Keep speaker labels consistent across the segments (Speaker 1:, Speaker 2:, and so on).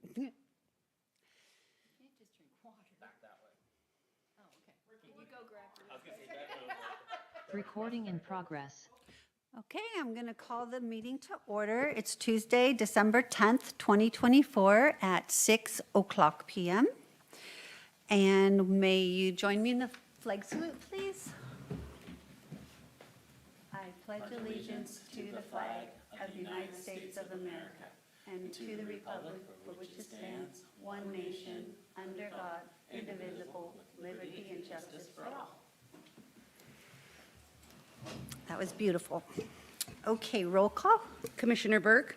Speaker 1: You can't just drink water.
Speaker 2: Back that way.
Speaker 1: Oh, okay. Can you go grab
Speaker 2: I was gonna say back over.
Speaker 3: Recording in progress.
Speaker 1: Okay, I'm going to call the meeting to order. It's Tuesday, December 10th, 2024 at 6 o'clock p.m. And may you join me in the flag salute, please? I pledge allegiance to the flag of the United States of America and to the republic for which it stands, one nation, under God, indivisible, liberty and justice for all. That was beautiful. Okay, roll call.
Speaker 4: Commissioner Burke?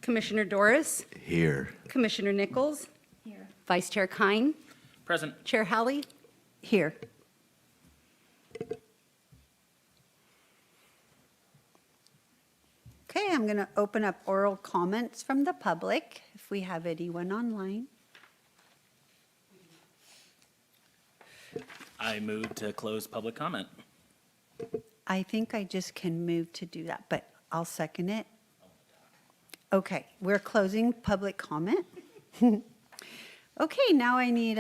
Speaker 4: Commissioner Doris?
Speaker 5: Here.
Speaker 4: Commissioner Nichols?
Speaker 1: Here.
Speaker 4: Vice Chair Kine?
Speaker 2: Present.
Speaker 4: Chair Halley?
Speaker 1: Here. Okay, I'm going to open up oral comments from the public, if we have anyone online.
Speaker 2: I move to close public comment.
Speaker 1: I think I just can move to do that, but I'll second it. Okay, we're closing public comment. Okay, now I need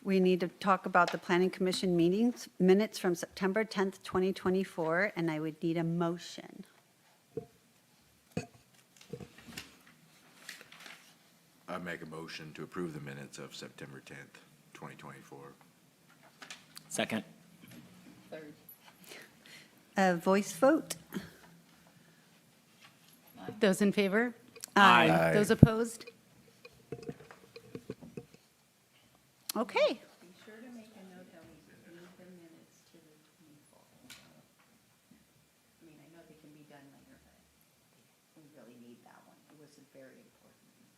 Speaker 1: we need to talk about the Planning Commission meetings, minutes from September 10th, 2024, and I would need a motion.
Speaker 5: I make a motion to approve the minutes of September 10th, 2024.
Speaker 2: Second.
Speaker 1: Third. Voice vote?
Speaker 4: Those in favor?
Speaker 2: Aye.
Speaker 5: Aye.
Speaker 4: Those opposed?
Speaker 1: Okay.
Speaker 6: Be sure to make a note that we move the minutes to the 24th. I mean, I know they can be done later, but we really need that one. It was a very important meeting.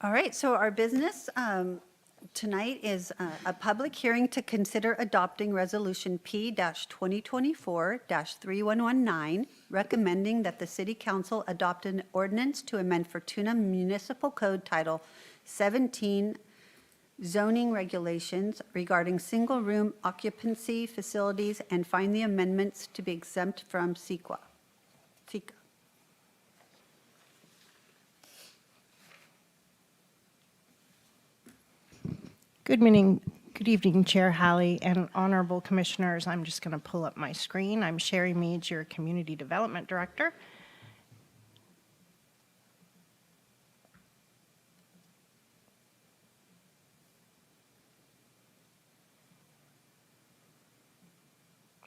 Speaker 1: All right, so our business tonight is a public hearing to consider adopting Resolution P-2024-3119, recommending that the City Council adopt an ordinance to amend Fortuna Municipal Code Title 17 zoning regulations regarding single-room occupancy facilities and find the amendments to be exempt from SEQA.
Speaker 7: Good evening, Chair Halley and honorable commissioners. I'm just going to pull up my screen. I'm Sherry Meads, your Community Development Director.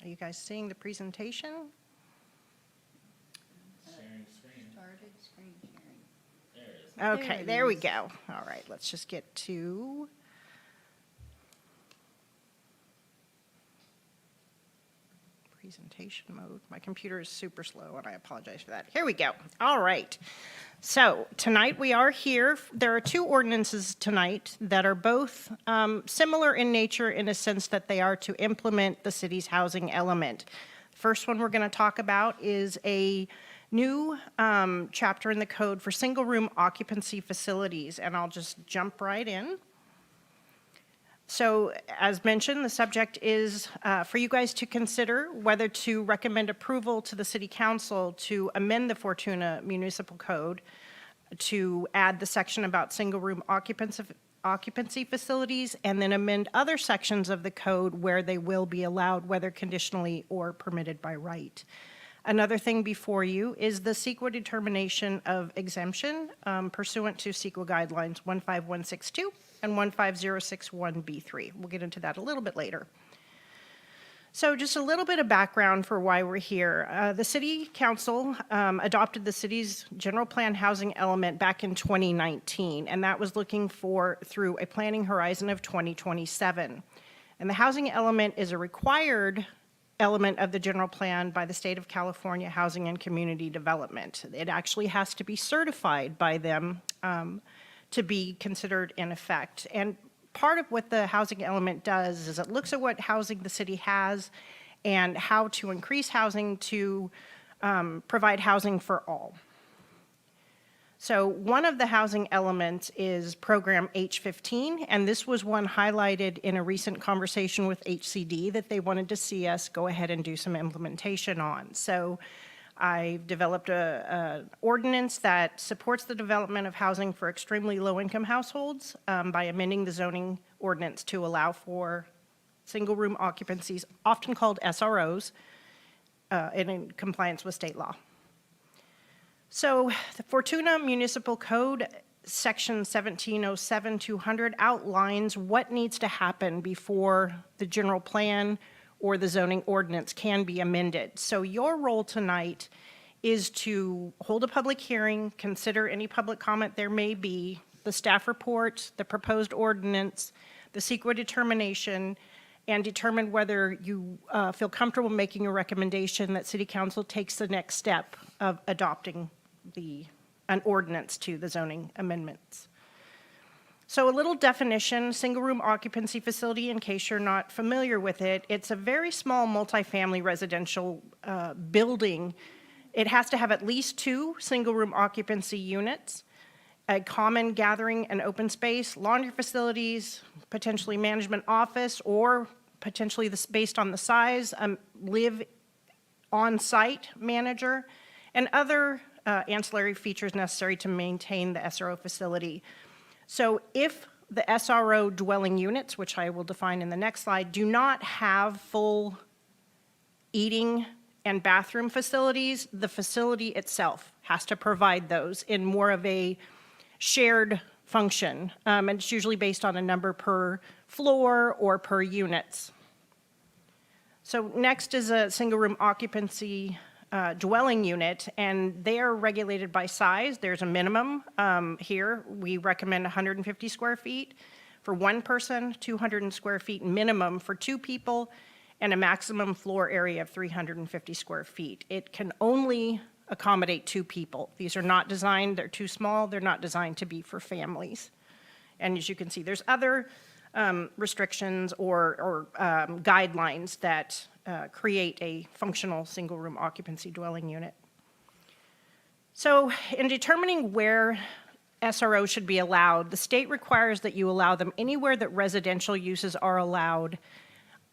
Speaker 7: Are you guys seeing the presentation?
Speaker 2: Sharing screen.
Speaker 6: Started screen sharing.
Speaker 7: Okay, there we go. All right, let's just get to presentation mode. My computer is super slow, and I apologize for that. Here we go. All right. So tonight we are here. There are two ordinances tonight that are both similar in nature in a sense that they are to implement the city's housing element. First one we're going to talk about is a new chapter in the code for single-room occupancy facilities, and I'll just jump right in. So, as mentioned, the subject is for you guys to consider whether to recommend approval to the City Council to amend the Fortuna Municipal Code to add the section about single-room occupancy facilities, and then amend other sections of the code where they will be allowed, whether conditionally or permitted by right. Another thing before you is the CEQA determination of exemption pursuant to CEQA guidelines 15162 and 15061B3. We'll get into that a little bit later. So just a little bit of background for why we're here. The City Council adopted the city's general plan housing element back in 2019, and that was looking for through a planning horizon of 2027. And the housing element is a required element of the general plan by the state of California Housing and Community Development. It actually has to be certified by them to be considered in effect. And part of what the housing element does is it looks at what housing the city has and how to increase housing to provide housing for all. So one of the housing elements is program H15, and this was one highlighted in a recent conversation with HCD that they wanted to see us go ahead and do some implementation on. So I've developed a ordinance that supports the development of housing for extremely low-income households by amending the zoning ordinance to allow for single-room occupancies, often called SROs, and in compliance with state law. So the Fortuna Municipal Code, Section 1707-200, outlines what needs to happen before the general plan or the zoning ordinance can be amended. So your role tonight is to hold a public hearing, consider any public comment there may be, the staff report, the proposed ordinance, the CEQA determination, and determine whether you feel comfortable making a recommendation that City Council takes the next step of adopting an ordinance to the zoning amendments. So a little definition, single-room occupancy facility, in case you're not familiar with it, it's a very small multifamily residential building. It has to have at least 2 single-room occupancy units, a common gathering and open space, laundry facilities, potentially management office, or potentially based on the size, live on-site manager, and other ancillary features necessary to maintain the SRO facility. So if the SRO dwelling units, which I will define in the next slide, do not have full eating and bathroom facilities, the facility itself has to provide those in more of a shared function. And it's usually based on a number per floor or per units. So next is a single-room occupancy dwelling unit, and they are regulated by size. There's a minimum here. We recommend 150 square feet for one person, 200 square feet minimum for 2 people, and a maximum floor area of 350 square feet. It can only accommodate 2 people. These are not designed, they're too small, they're not designed to be for families. And as you can see, there's other restrictions or guidelines that create a functional single-room occupancy dwelling unit. So in determining where SRO should be allowed, the state requires that you allow them anywhere that residential uses are allowed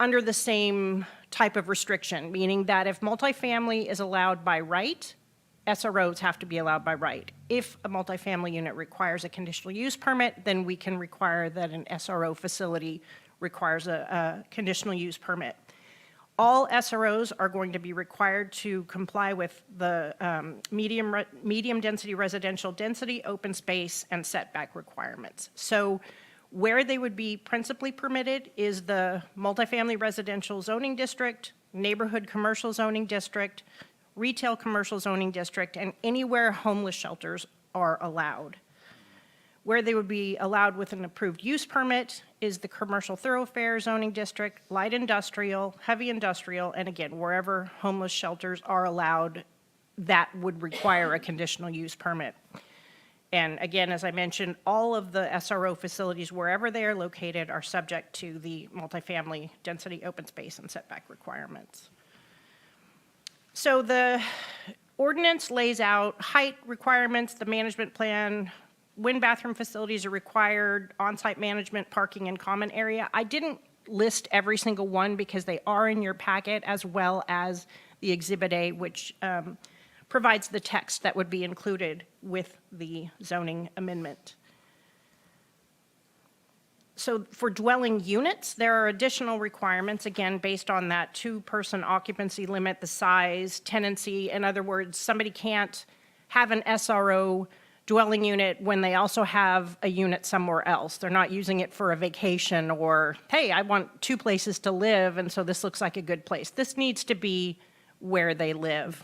Speaker 7: under the same type of restriction, meaning that if multifamily is allowed by right, SROs have to be allowed by right. If a multifamily unit requires a conditional use permit, then we can require that an SRO facility requires a conditional use permit. All SROs are going to be required to comply with the medium density residential density, open space, and setback requirements. So where they would be principally permitted is the multifamily residential zoning district, neighborhood commercial zoning district, retail commercial zoning district, and anywhere homeless shelters are allowed. Where they would be allowed with an approved use permit is the commercial thoroughfare zoning district, light industrial, heavy industrial, and again, wherever homeless shelters are allowed, that would require a conditional use permit. And again, as I mentioned, all of the SRO facilities, wherever they are located, are subject to the multifamily density, open space, and setback requirements. So the ordinance lays out height requirements, the management plan, when bathroom facilities are required, on-site management, parking, and common area. I didn't list every single one because they are in your packet, as well as the Exhibit A, which provides the text that would be included with the zoning amendment. So for dwelling units, there are additional requirements, again, based on that 2-person occupancy limit, the size, tenancy. In other words, somebody can't have an SRO dwelling unit when they also have a unit somewhere else. They're not using it for a vacation or, hey, I want 2 places to live, and so this looks like a good place. This needs to be where they live.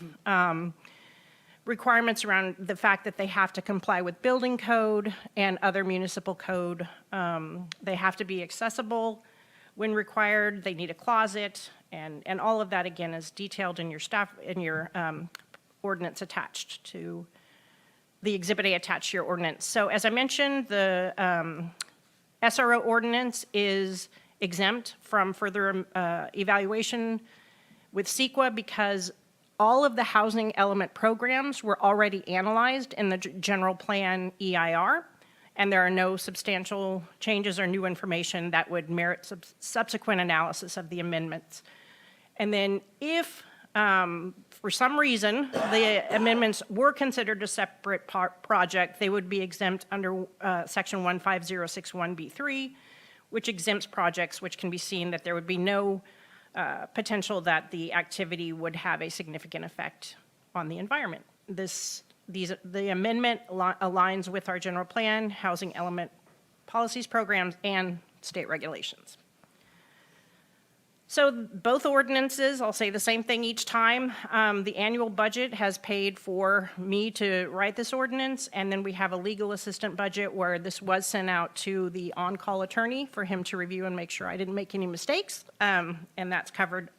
Speaker 7: Requirements around the fact that they have to comply with building code and other municipal code. They have to be accessible when required. They need a closet, and all of that, again, is detailed in your ordinance attached to the Exhibit A attached to your ordinance. So as I mentioned, the SRO ordinance is exempt from further evaluation with CEQA because all of the housing element programs were already analyzed in the general plan EIR, and there are no substantial changes or new information that would merit subsequent analysis of the amendments. And then if, for for some reason, the amendments were considered a separate project, they would be exempt under Section 15061B3, which exempts projects which can be seen that there would be no potential that the activity would have a significant effect on the environment. The amendment aligns with our general plan, housing element policies, programs, and state regulations. So both ordinances, I'll say the same thing each time. The annual budget has paid for me to write this ordinance, and then we have a legal assistant budget where this was sent out to the on-call attorney for him to review and make sure I didn't make any mistakes, and that's covered.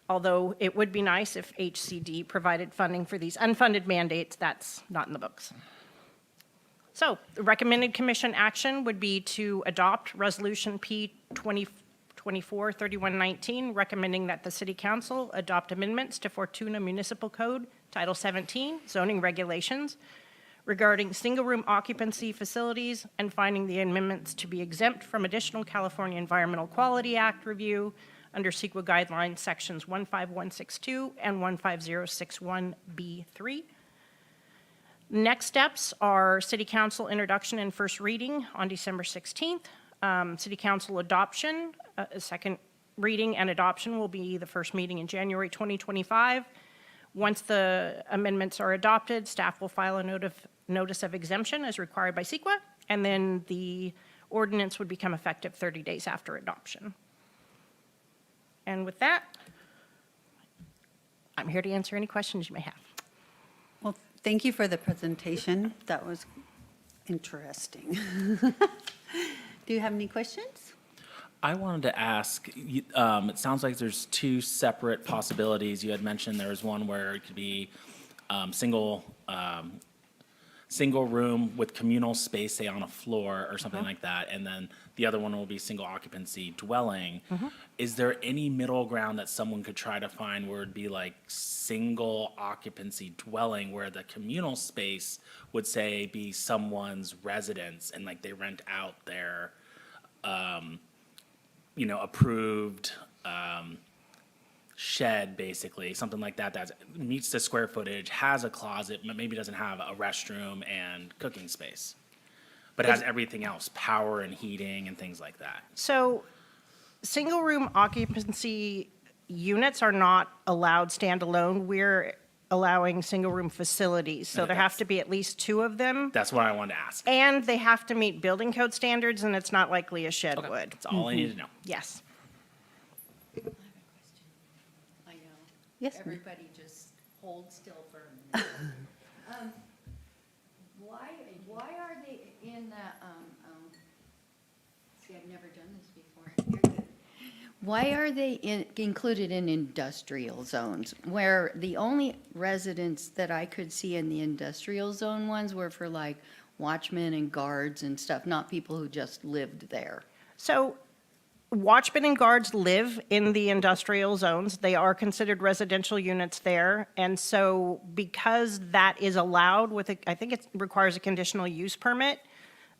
Speaker 7: Although it would be nice if HCD provided funding for these unfunded mandates, that's not in the books. So the recommended commission action would be to adopt Resolution P 2024-3119, recommending that the City Council adopt amendments to Fortuna Municipal Code, Title 17, zoning regulations regarding single-room occupancy facilities and finding the amendments to be exempt from additional California Environmental Quality Act review under CEQA guidelines sections 15162 and 15061B3. Next steps are City Council introduction and first reading on December 16th. City Council adoption, second reading and adoption will be the first meeting in January 2025. Once the amendments are adopted, staff will file a notice of exemption as required by CEQA, and then the ordinance would become effective 30 days after adoption. And with that, I'm here to answer any questions you may have.
Speaker 1: Well, thank you for the presentation. That was interesting. Do you have any questions?
Speaker 2: I wanted to ask, it sounds like there's two separate possibilities. You had mentioned there was one where it could be single room with communal space, say on a floor or something like that, and then the other one will be single occupancy dwelling. Is there any middle ground that someone could try to find where it'd be like single occupancy dwelling, where the communal space would say be someone's residence and like they rent out their approved shed, basically, something like that that meets the square footage, has a closet, but maybe doesn't have a restroom and cooking space, but has everything else, power and heating and things like that.
Speaker 7: So single-room occupancy units are not allowed standalone. We're allowing single-room facilities, so there have to be at least 2 of them.
Speaker 2: That's what I wanted to ask.
Speaker 7: And they have to meet building code standards, and it's not likely a shed would.
Speaker 2: That's all I need to know.
Speaker 7: Yes.
Speaker 6: I have a question. I know.
Speaker 1: Yes, ma'am.
Speaker 6: Everybody just hold still for a minute. Why are they in the, see, I've never done this before. You're good. Why are they included in industrial zones, where the only residents that I could see in the industrial zone ones were for like watchmen and guards and stuff, not people who just lived there?
Speaker 7: So watchmen and guards live in the industrial zones. They are considered residential units there. And so because that is allowed with, I think it requires a conditional use permit,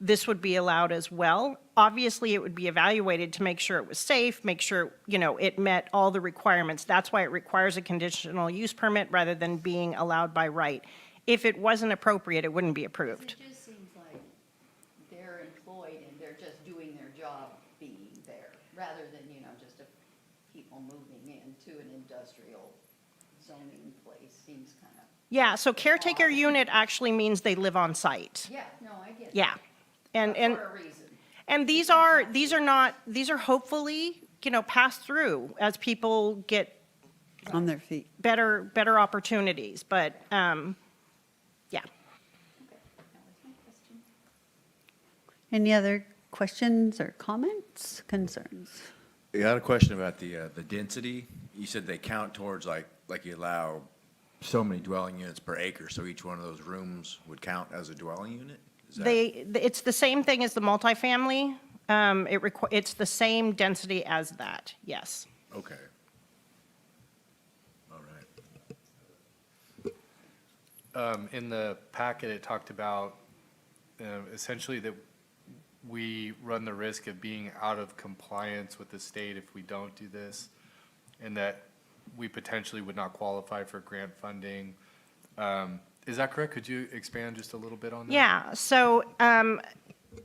Speaker 7: this would be allowed as well. Obviously, it would be evaluated to make sure it was safe, make sure, it met all the requirements. That's why it requires a conditional use permit rather than being allowed by right. If it wasn't appropriate, it wouldn't be approved.
Speaker 6: It just seems like they're employed and they're just doing their job being there, rather than, just people moving into an industrial zoning place. Seems kind of.
Speaker 7: Yeah, so caretaker unit actually means they live on site.
Speaker 6: Yeah, no, I get it.
Speaker 7: Yeah. And
Speaker 6: For a reason.
Speaker 7: And these are hopefully, passed through as people get
Speaker 1: On their feet.
Speaker 7: better opportunities, but, yeah.
Speaker 6: Okay, that was my question.
Speaker 1: Any other questions or comments, concerns?
Speaker 5: I got a question about the density. You said they count towards like you allow so many dwelling units per acre, so each one of those rooms would count as a dwelling unit? Is that-
Speaker 7: It's the same thing as the multifamily. It's the same density as that, yes.
Speaker 5: Okay. All right.
Speaker 3: In the packet, it talked about essentially that we run the risk of being out of compliance with the state if we don't do this, and that we potentially would not qualify for grant funding. Is that correct? Could you expand just a little bit on that?
Speaker 7: Yeah, so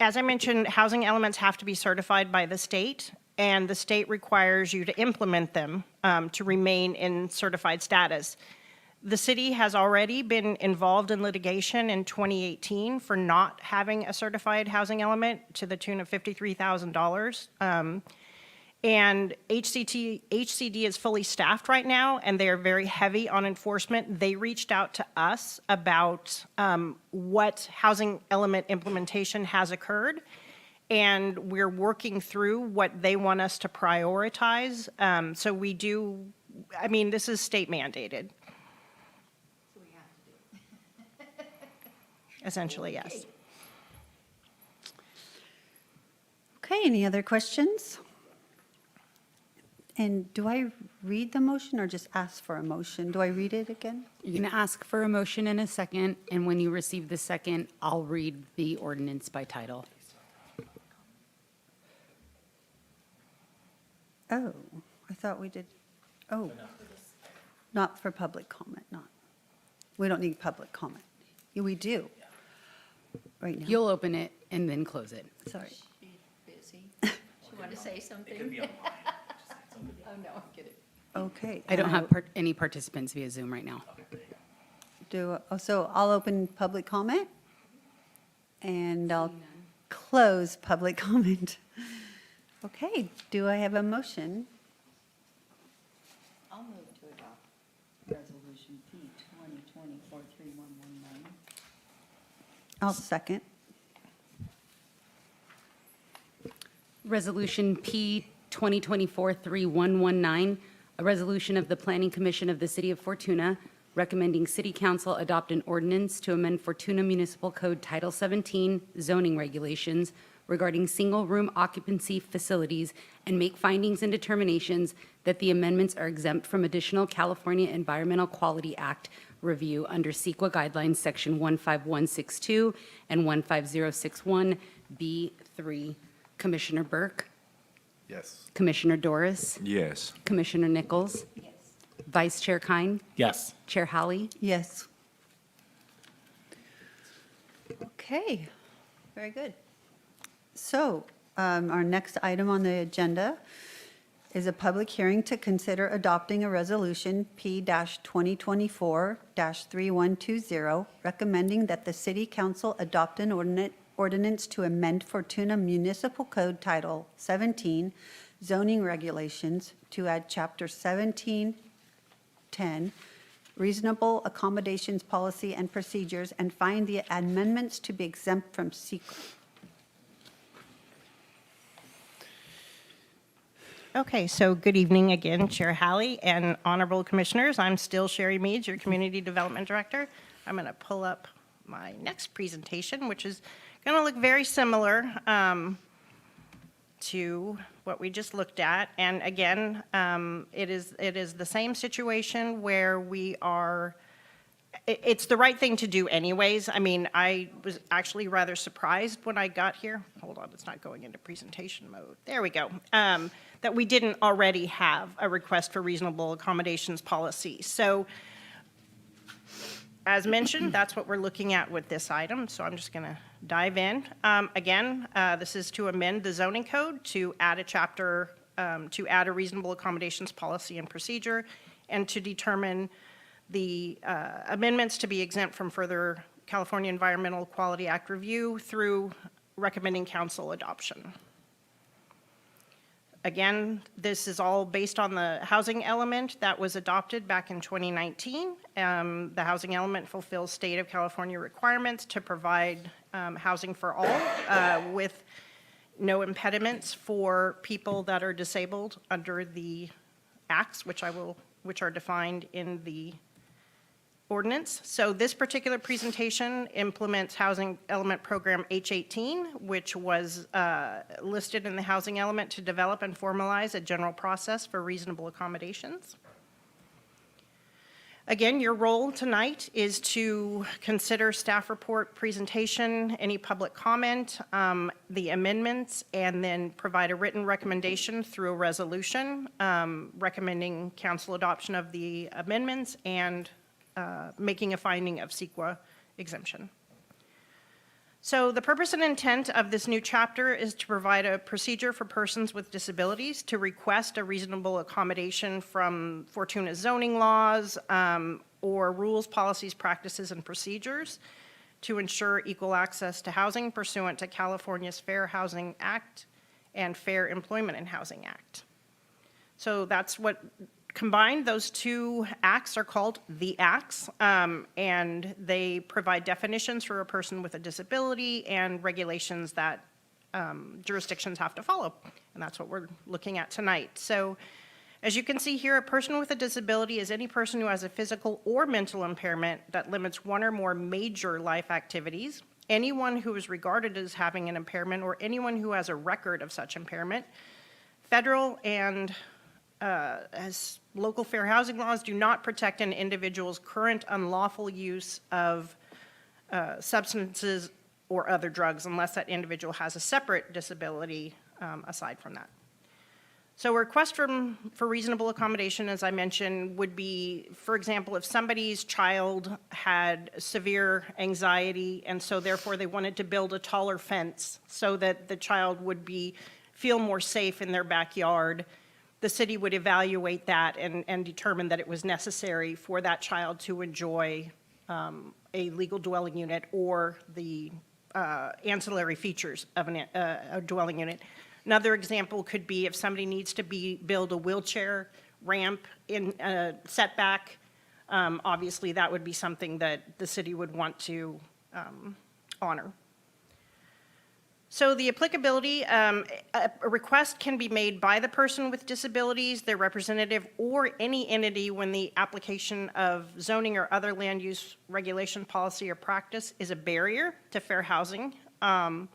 Speaker 7: as I mentioned, housing elements have to be certified by the state, and the state requires you to implement them to remain in certified status. The city has already been involved in litigation in 2018 for not having a certified housing element to the tune of $53,000. And HCD is fully staffed right now, and they are very heavy on enforcement. They reached out to us about what housing element implementation has occurred, and we're working through what they want us to prioritize. So we do, I mean, this is state mandated.
Speaker 6: So we have to do it.
Speaker 7: Essentially, yes.
Speaker 1: Okay, any other questions? And do I read the motion or just ask for a motion? Do I read it again?
Speaker 4: You're going to ask for a motion in a second, and when you receive the second, I'll read the ordinance by title.
Speaker 1: Oh, I thought we did, oh. Not for public comment, not. We don't need public comment. Yeah, we do. Right now.
Speaker 4: You'll open it and then close it.
Speaker 1: Sorry.
Speaker 6: She's busy. She want to say something? Oh, no, I'm kidding.
Speaker 1: Okay.
Speaker 4: I don't have any participants via Zoom right now.
Speaker 1: So I'll open public comment and I'll close public comment. Okay, do I have a motion?
Speaker 6: I'll move to adopt Resolution P 2024-3119.
Speaker 1: I'll second.
Speaker 4: Resolution P 2024-3119, a resolution of the Planning Commission of the City of Fortuna recommending City Council adopt an ordinance to amend Fortuna Municipal Code Title 17 zoning regulations regarding single-room occupancy facilities and make findings and determinations that the amendments are exempt from additional California Environmental Quality Act review under CEQA guidelines section 15162 and 15061B3. Commissioner Burke?
Speaker 3: Yes.
Speaker 4: Commissioner Doris?
Speaker 5: Yes.
Speaker 4: Commissioner Nichols?
Speaker 6: Yes.
Speaker 4: Vice Chair Kine?
Speaker 2: Yes.
Speaker 4: Chair Halley?
Speaker 1: Yes. Okay, very good. So our next item on the agenda is a public hearing to consider adopting a resolution P-2024-3120, recommending that the city council adopt an ordinance to amend Fortuna Municipal Code Title 17 zoning regulations to add Chapter 1710 reasonable accommodations policy and procedures and find the amendments to be exempt from secret.
Speaker 7: Okay, so good evening again, Chair Halley and honorable commissioners. I'm still Sherry Meads, your Community Development Director. I'm going to pull up my next presentation, which is going to look very similar to what we just looked at. And again, it is the same situation where we are, it's the right thing to do anyways. I mean, I was actually rather surprised when I got here. Hold on, it's not going into presentation mode. There we go. That we didn't already have a request for reasonable accommodations policy. So as mentioned, that's what we're looking at with this item. So I'm just going to dive in. Again, this is to amend the zoning code to add a chapter, to add a reasonable accommodations policy and procedure, and to determine the amendments to be exempt from further California Environmental Quality Act review through recommending council adoption. Again, this is all based on the housing element that was adopted back in 2019. The housing element fulfills state of California requirements to provide housing for all with no impediments for people that are disabled under the acts, which are defined in the ordinance. So this particular presentation implements Housing Element Program H18, which was listed in the housing element to develop and formalize a general process for reasonable accommodations. Again, your role tonight is to consider staff report presentation, any public comment, the amendments, and then provide a written recommendation through a resolution recommending council adoption of the amendments and making a finding of CEQA exemption. So the purpose and intent of this new chapter is to provide a procedure for persons with disabilities to request a reasonable accommodation from Fortuna's zoning laws or rules, policies, practices, and procedures to ensure equal access to housing pursuant to California's Fair Housing Act and Fair Employment and Housing Act. So that's what combined, those two acts are called the acts, and they provide definitions for a person with a disability and regulations that jurisdictions have to follow. And that's what we're looking at tonight. So as you can see here, a person with a disability is any person who has a physical or mental impairment that limits one or more major life activities, anyone who is regarded as having an impairment, or anyone who has a record of such impairment. Federal and as local fair housing laws do not protect an individual's current unlawful use of substances or other drugs unless that individual has a separate disability aside from that. So a request for reasonable accommodation, as I mentioned, would be, for example, if somebody's child had severe anxiety and so therefore they wanted to build a taller fence so that the child would feel more safe in their backyard, the city would evaluate that and determine that it was necessary for that child to enjoy a legal dwelling unit or the ancillary features of a dwelling unit. Another example could be if somebody needs to build a wheelchair ramp in a setback, obviously that would be something that the city would want to honor. So the applicability, a request can be made by the person with disabilities, their representative, or any entity when the application of zoning or other land use regulation, policy, or practice is a barrier to fair housing. And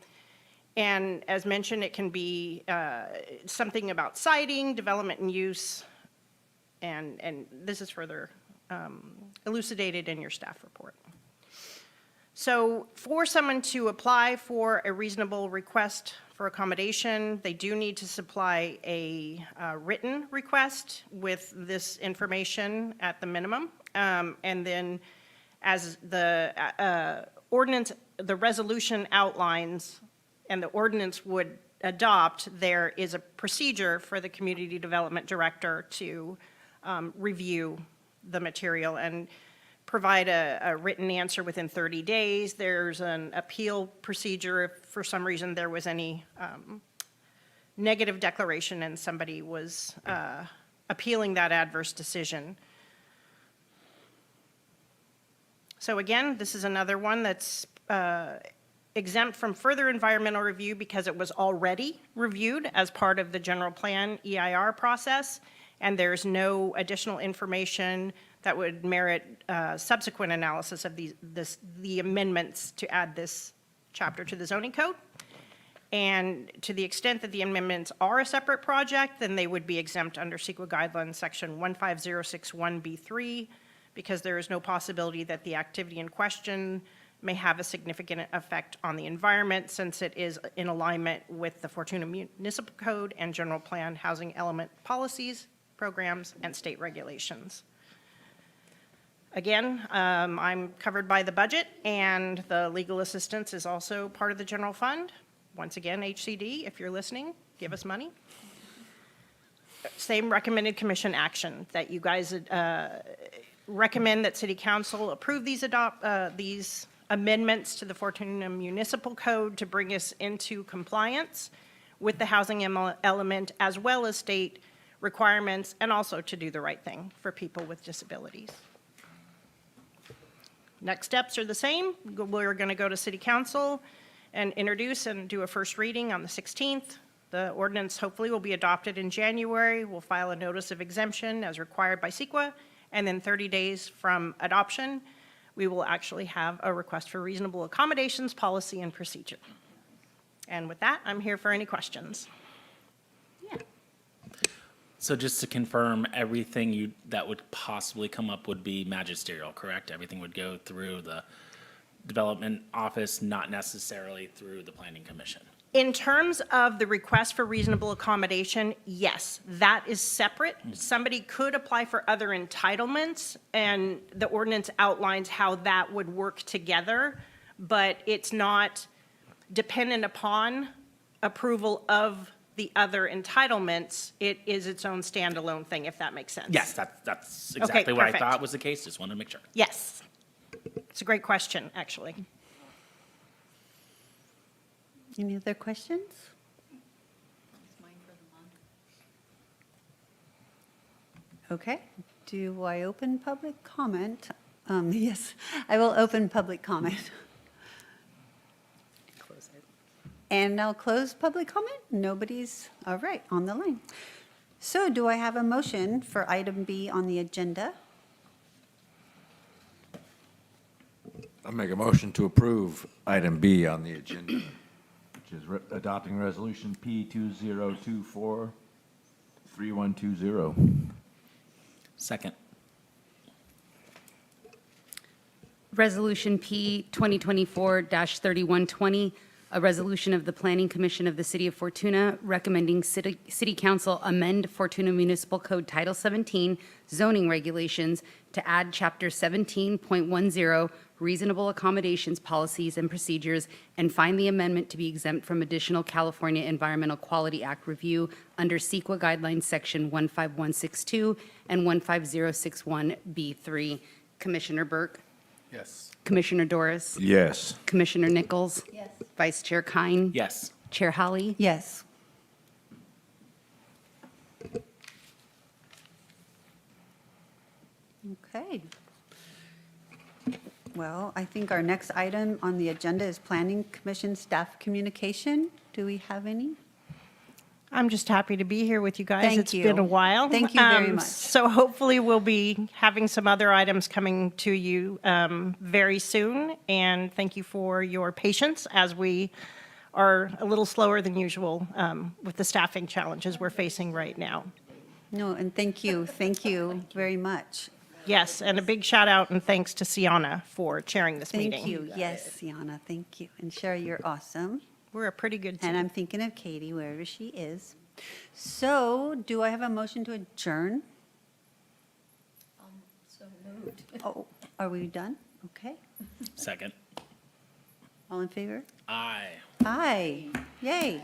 Speaker 7: as mentioned, it can be something about siting, development and use, and this is further elucidated in your staff report. So for someone to apply for a reasonable request for accommodation, they do need to supply a written request with this information at the minimum. And then as the ordinance, the resolution outlines and the ordinance would adopt, there is a procedure for the community development director to review the material and provide a written answer within 30 days. There's an appeal procedure if for some reason there was any negative declaration and somebody was appealing that adverse decision. So again, this is another one that's exempt from further environmental review because it was already reviewed as part of the general plan EIR process, and there's no additional information that would merit subsequent analysis of the amendments to add this chapter to the zoning code. And to the extent that the amendments are a separate project, then they would be exempt under CEQA guidelines section 15061B3, because there is no possibility that the activity in question may have a significant effect on the environment, since it is in alignment with the Fortuna Municipal Code and General Plan housing element policies, programs, and state regulations. Again, I'm covered by the budget, and the legal assistance is also part of the general fund. Once again, HCD, if you're listening, give us money. Same recommended commission action, that you guys recommend that City Council approve these amendments to the Fortuna Municipal Code to bring us into compliance with the housing element as well as state requirements, and also to do the right thing for people with disabilities. Next steps are the same. We're going to go to City Council and introduce and do a first reading on the 16th. The ordinance hopefully will be adopted in January. We'll file a notice of exemption as required by CEQA, and then 30 days from adoption, we will actually have a request for reasonable accommodations policy and procedure. And with that, I'm here for any questions.
Speaker 2: So just to confirm, everything that would possibly come up would be magisterial, correct? Everything would go through the development office, not necessarily through the planning commission?
Speaker 7: In terms of the request for reasonable accommodation, yes, that is separate. Somebody could apply for other entitlements, and the ordinance outlines how that would work together, but it's not dependent upon approval of the other entitlements. It is its own standalone thing, if that makes sense.
Speaker 2: Yes, that's exactly what I
Speaker 7: perfect.
Speaker 2: thought was the case. Just wanted to make sure.
Speaker 7: Yes. It's a great question, actually.
Speaker 1: Any other questions?
Speaker 6: It's mine for the month.
Speaker 1: Okay, do I open public comment? Yes, I will open public comment.
Speaker 4: Close it.
Speaker 1: And I'll close public comment. Nobody's, all right, on the line. So do I have a motion for item B on the agenda?
Speaker 5: I'll make a motion to approve item B on the agenda, which is adopting resolution P 2024-3120.
Speaker 2: Second.
Speaker 4: Resolution P 2024-3120, a resolution of the Planning Commission of the City of Fortuna recommending City Council amend Fortuna Municipal Code Title 17 zoning regulations to add Chapter 17.10 reasonable accommodations policies and procedures, and find the amendment to be exempt from additional California Environmental Quality Act review under CEQA Guidelines Section 15162 and 15061B3. Commissioner Burke?
Speaker 3: Yes.
Speaker 4: Commissioner Doris?
Speaker 5: Yes.
Speaker 4: Commissioner Nichols?
Speaker 6: Yes.
Speaker 4: Vice Chair Kine?
Speaker 2: Yes.
Speaker 4: Chair Holly?
Speaker 1: Yes. Okay. Well, I think our next item on the agenda is Planning Commission staff communication. Do we have any?
Speaker 7: I'm just happy to be here with you guys.
Speaker 1: Thank
Speaker 7: It's been
Speaker 1: you.
Speaker 7: a while.
Speaker 1: Thank you very much.
Speaker 7: So hopefully we'll be having some other items coming to you very soon. And thank you for your patience as we are a little slower than usual with the staffing challenges we're facing right now.
Speaker 1: No, and thank you very much.
Speaker 7: Yes, and a big shout out and thanks to Sienna for chairing this meeting.
Speaker 1: Thank you, yes, Sienna, thank you. And Sherry, you're awesome.
Speaker 7: We're a pretty good
Speaker 1: And
Speaker 7: team.
Speaker 1: I'm thinking of Katie, wherever she is. So do I have a motion to adjourn?
Speaker 6: So moved.
Speaker 1: Oh, are we done? Okay.
Speaker 2: Second.
Speaker 1: All in favor?
Speaker 2: Aye.
Speaker 1: Aye. Yay.